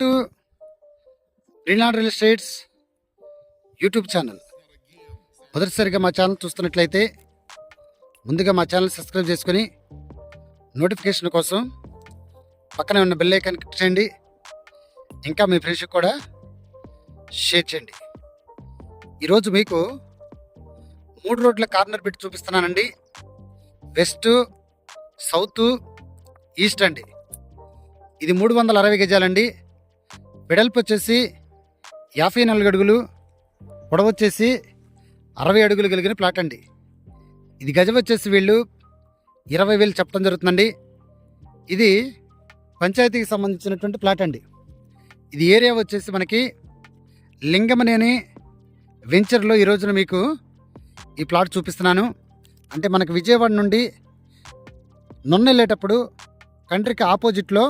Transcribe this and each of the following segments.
To Greenland real estates YouTube channel. మొదటిసారిగా మా channel చూస్తున్నట్లయితే ముందుగా మా ఛానల్ సబ్స్క్రైబ్ చేసుకొని నోటిఫికేషన్ కోసం పక్కనే ఉన్న బెల్ ఐకాన్ క్లిక్ చేయండి. ఇంకా మీ ఫ్రెండ్స్కి కూడా షేర్ చేయండి. ఈరోజు మీకు 3 రోడ్ల కార్నర్ బిట్ చూపిస్తున్నానండి. వెస్ట్, సౌత్, ఈస్ట్ అండి. ఇది 360 గజాలండి. వెడల్పు వచ్చేసి 54 అడుగులు, పొడవు వచ్చేసి 60 అడుగులు కలిగిన ప్లాట్ అండి. ఇది గజం వచ్చేసి వీళ్ళు 20,000 చెప్పడం జరుగుతుందండి. ఇది పంచాయతీకి సంబంధించినటువంటి ప్లాట్ అండి. ఇది ఏరియా వచ్చేసి మనకి లింగమనేని వెంచర్లో ఈ రోజున మీకు ఈ ప్లాట్ చూపిస్తున్నాను. అంటే మనకు విజయవాడ నుండి నొన్నెళ్ళేటప్పుడు కంట్రీకి ఆపోజిట్లో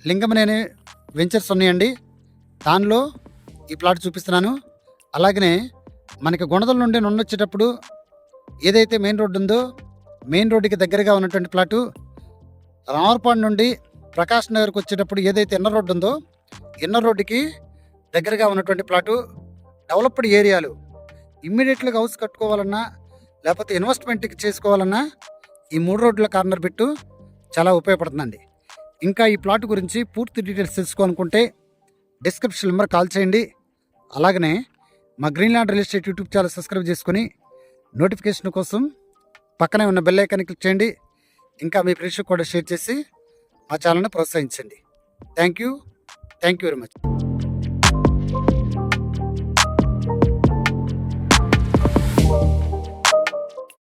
లింగమనేని వెంచర్స్ ఉన్నాయండి. దానిలో ఈ ప్లాట్ చూపిస్తున్నాను. అలాగనే మనకి గుణదల నుండి నొన్నొచ్చేటప్పుడు ఏదైతే మెయిన్ రోడ్డు ఉందో మెయిన్ రోడ్డుకి దగ్గరగా ఉన్నటువంటి ప్లాటు, రామర్పాడు నుండి ప్రకాష్ నగర్కి వచ్చేటప్పుడు ఏదైతే ఇన్నర్ రోడ్డు ఉందో ఇన్నర్ రోడ్డుకి దగ్గరగా ఉన్నటువంటి ప్లాటు, డెవలప్డ్ ఏరియాలు ఇమ్మీడియట్గా హౌస్ కట్టుకోవాలన్నా లేకపోతే ఇన్వెస్ట్మెంట్కి చేసుకోవాలన్నా ఈ 3 రోడ్ల కార్నర్ బిట్టు చాలా ఉపయోగపడుతుందండి. ఇంకా ఈ ప్లాట్ గురించి పూర్తి డీటెయిల్స్ తెలుసుకోవాలనుకుంటే డిస్క్రిప్షన్ నెంబర్ కాల్ చేయండి. అలాగనే మా Greenland real estate YouTube channel subscribe చేసుకుని నోటిఫికేషన్ కోసం పక్కనే ఉన్న బెల్ ఐకాన్ క్లిక్ చేయండి. ఇంకా మీ ఫ్రెండ్స్కి కూడా షేర్ చేసి మా ఛానల్ని ప్రోత్సహించండి. Thank you very much.